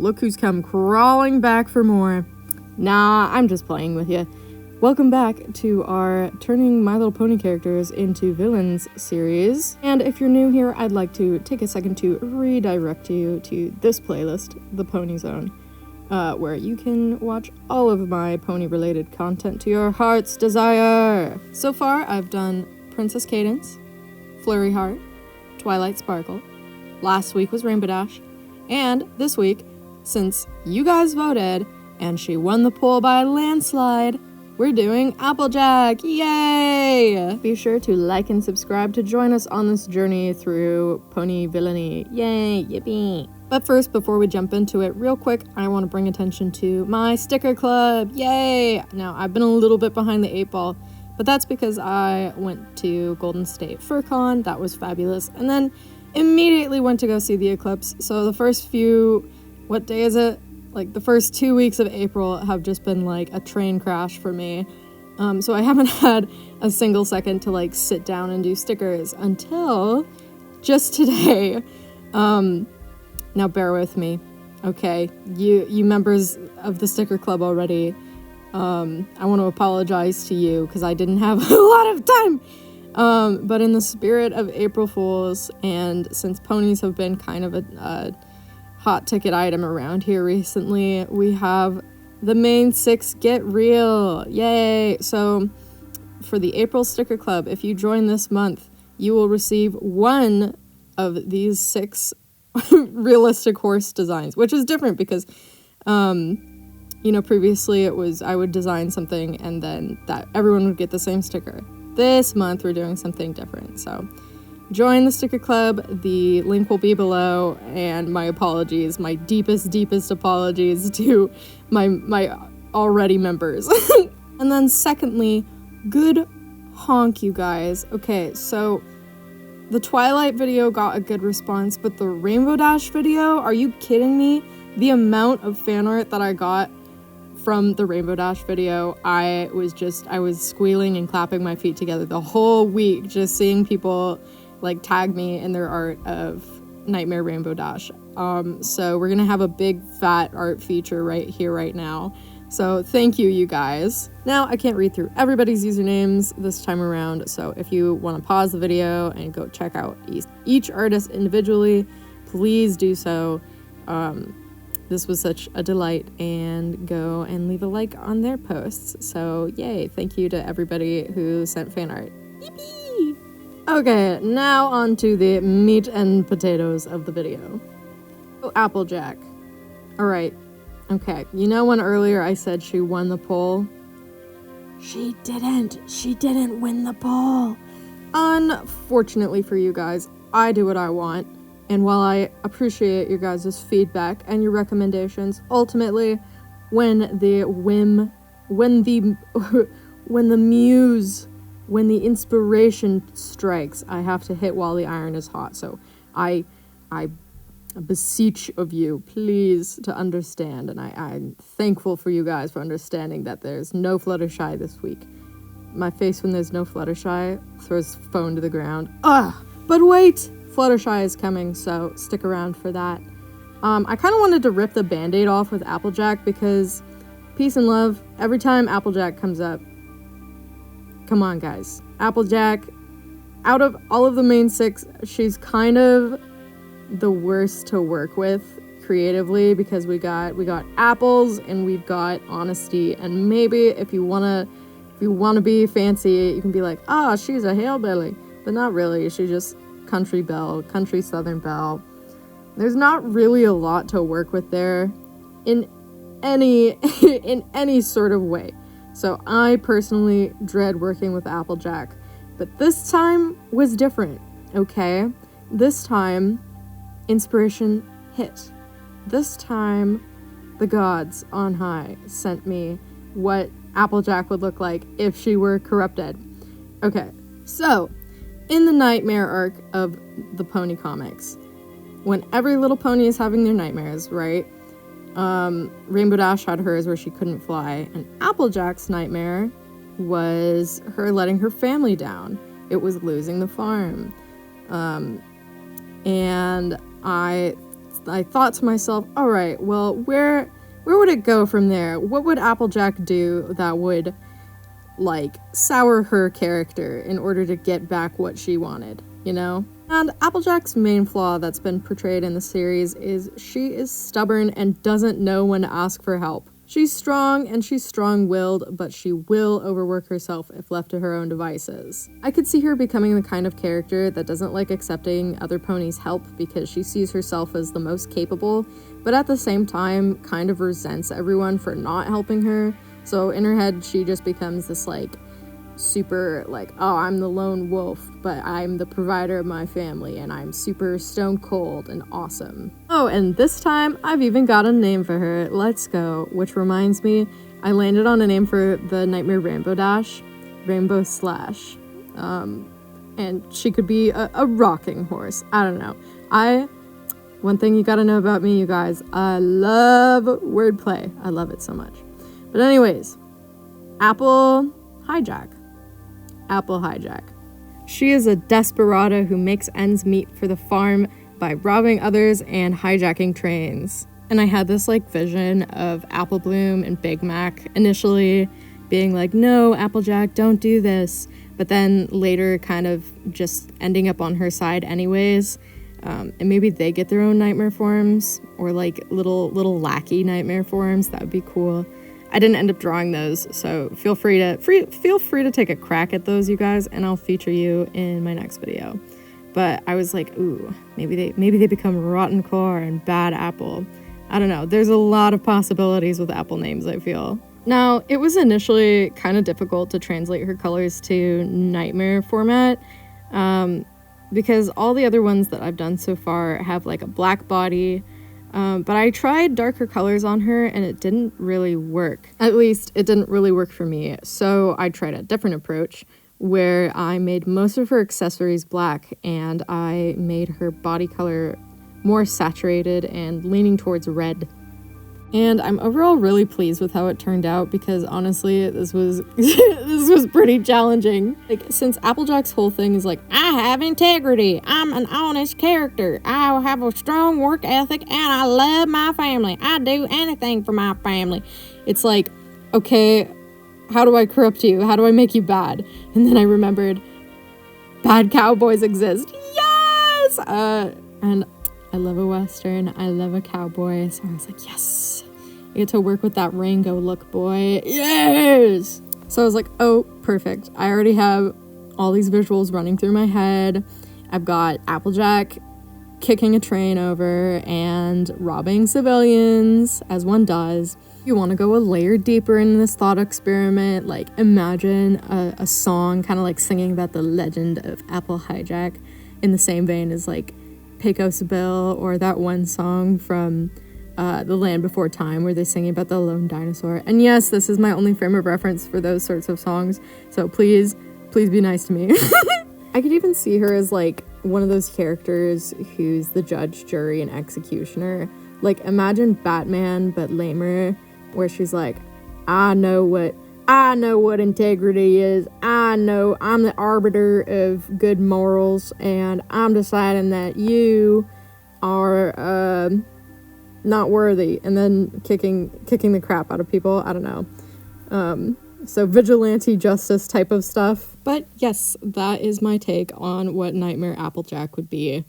look who's come crawling back for more. Nah, I'm just playing with you. Welcome back to our Turning My Little Pony characters into Villains series. And if you're new here, I'd like to take a second to redirect you to this playlist, The Pony Zone, where you can watch all of my pony-related content to your heart's desire. So far, I've done Princess Cadence, Flurry Heart, Twilight Sparkle. Last week was Rainbow Dash. And this week, since you guys voted and she won the poll by a landslide, we're doing Applejack! Yay! Be sure to like and subscribe to join us on this journey through pony villainy. Yay! Yippee! But first, before we jump into it, real quick, I want to bring attention to my sticker club. Yay! Now, I've been a little bit behind the 8 ball, but that's because I went to Golden State FurCon. That was fabulous. And then immediately went to go see the eclipse. So the first few, what day is it? Like the first 2 weeks of April have just been like a train crash for me. So I haven't had a single second to like sit down and do stickers until just today. Now bear with me, okay? You members of the sticker club already, I want to apologize to you because I didn't have a lot of time. But in the spirit of April Fools, and since ponies have been kind of a hot ticket item around here recently, we have the main 6 get real. Yay! So for the April Sticker Club, if you join this month, you will receive one of these 6 realistic horse designs, which is different because, previously it was I would design something and then that everyone would get the same sticker. This month we're doing something different, so join the sticker club. The link will be below, and my apologies, my deepest apologies to my already members. And then secondly, good honk, you guys. Okay, so the Twilight video got a good response, but the Rainbow Dash video, are you kidding me? The amount of fan art that I got from the Rainbow Dash video, I was squealing and clapping my feet together the whole week, just seeing people like tag me in their art of Nightmare Rainbow Dash. So we're gonna have a big fat art feature right here, right now. So thank you, you guys. Now I can't read through everybody's usernames this time around, so if you want to pause the video and go check out each artist individually, please do so. This was such a delight, and go and leave a like on their posts. So yay, thank you to everybody who sent fan art. Yippee! Okay, now on to the meat and potatoes of the video. Oh, Applejack. Alright, okay. You know when earlier I said she won the poll? She didn't win the poll. Unfortunately for you guys, I do what I want. And while I appreciate your guys' feedback and your recommendations, ultimately, when the inspiration strikes, I have to hit while the iron is hot. So I beseech of you, please, to understand. And I'm thankful for you guys for understanding that there's no Fluttershy this week. My face when there's no Fluttershy throws phone to the ground. Ugh! But wait! Fluttershy is coming, so stick around for that. I kind of wanted to rip the band-aid off with Applejack because, peace and love, every time Applejack comes up, come on guys, Applejack, out of all of the main 6, she's kind of the worst to work with creatively because we got apples and we've got honesty, and maybe if you wanna be fancy, you can be like, she's a hillbilly, but not really. She's just country belle, country southern belle. There's not really a lot to work with there in any sort of way. So I personally dread working with Applejack, but this time was different, okay? This time, inspiration hit. This time, the gods on high sent me what Applejack would look like if she were corrupted. Okay, so in the nightmare arc of the pony comics, when every little pony is having their nightmares, right? Rainbow Dash had hers where she couldn't fly, and Applejack's nightmare was her letting her family down. It was losing the farm. And I I thought to myself, all right, well, where would it go from there? What would Applejack do that would, like, sour her character in order to get back what she wanted, you know? And Applejack's main flaw that's been portrayed in the series is she is stubborn and doesn't know when to ask for help. She's strong and she's strong-willed, but she will overwork herself if left to her own devices. I could see her becoming the kind of character that doesn't like accepting other ponies' help because she sees herself as the most capable, but at the same time kind of resents everyone for not helping her. So in her head, she just becomes this, like, super, like, oh, I'm the lone wolf, but I'm the provider of my family, and I'm super stone cold and awesome. Oh, and this time, I've even got a name for her. Let's go. Which reminds me, I landed on a name for the Nightmare Rainbow Slash. And she could be a rocking horse. I don't know. One thing you gotta know about me, you guys, I love wordplay. I love it so much. But anyways, Hijack. Apple Hijack. She is a desperado who makes ends meet for the farm by robbing others and hijacking trains. And I had this, like, vision of Apple Bloom and Big Mac initially being like, no, Applejack, don't do this. But then later kind of just ending up on her side anyways. And maybe they get their own nightmare forms, or like little lackey nightmare forms. That would be cool. I didn't end up drawing those, so feel free to take a crack at those, you guys, and I'll feature you in my next video. But I was like, ooh, maybe they become Rotten Core and Bad Apple. I don't know. There's a lot of possibilities with Apple names, I feel. Now, it was initially kind of difficult to translate her colors to Nightmare format, because all the other ones that I've done so far have, like, a black body. But I tried darker colors on her and it didn't really work. At least it didn't really work for me. So I tried a different approach where I made most of her accessories black and I made her body color more saturated and leaning towards red. And I'm overall really pleased with how it turned out because honestly, this was this was pretty challenging. Like, since Applejack's whole thing is like, I have integrity, I'm an honest character, I have a strong work ethic, and I love my family. I do anything for my family. It's like, okay, how do I corrupt you? How do I make you bad? And then I remembered, bad cowboys exist. Yes! And I love a Western, I love a cowboy, so I was like, yes! I get to work with that Rango look, boy. Yes! So I was like, oh, perfect. I already have all these visuals running through my head. I've got Applejack kicking a train over and robbing civilians, as one does. You want to go a layer deeper in this thought experiment, like imagine a song kind of like singing about the legend of Apple Hijack in the same vein as like Pecos Bill, or that one song from The Land Before Time where they're singing about the lone dinosaur. And yes, this is my only frame of reference for those sorts of songs, so please be nice to me. I could even see her as like one of those characters who's the judge, jury, and executioner. Like, imagine Batman but lamer, where she's like, I know what integrity is. I know I'm the arbiter of good morals, and I'm deciding that you are not worthy, and then kicking the crap out of people. I don't know. So vigilante justice type of stuff. But yes, that is my take on what Nightmare Applejack would be.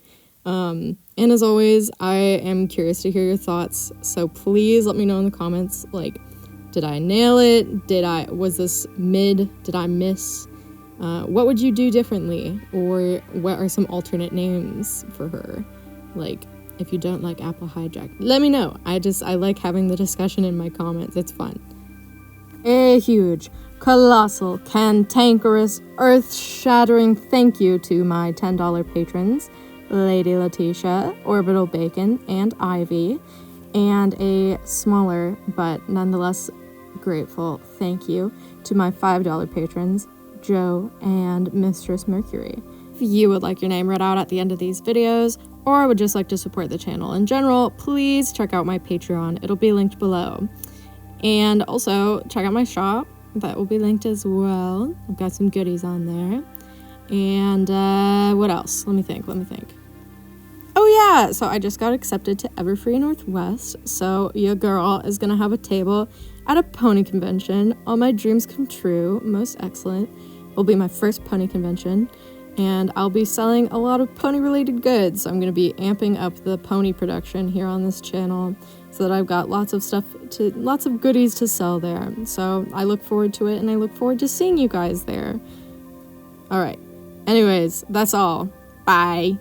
And as always, I am curious to hear your thoughts, so please let me know in the comments, like, did I nail it? Was this mid? Did I miss? What would you do differently? Or what are some alternate names for her? Like, if you don't like Apple Hijack, let me know. I like having the discussion in my comments. It's fun. A huge, colossal, cantankerous, earth-shattering thank you to my $10 patrons, Lady Letitia, Orbital Bacon, and Ivy, and a smaller but nonetheless grateful thank you to my $5 patrons, Joe and Mistress Mercury. If you would like your name read out at the end of these videos, or would just like to support the channel in general, please check out my Patreon. It'll be linked below. And also, check out my shop. That will be linked as well. I've got some goodies on there. And what else? Let me think. Oh yeah, so I just got accepted to Everfree Northwest, so your girl is gonna have a table at a pony convention. All my dreams come true, most excellent. Will be my first pony convention, and I'll be selling a lot of pony related goods. I'm gonna be amping up the pony production here on this channel so that I've got lots of goodies to sell there. So I look forward to it, and I look forward to seeing you guys there. All right, anyways, that's all. Bye.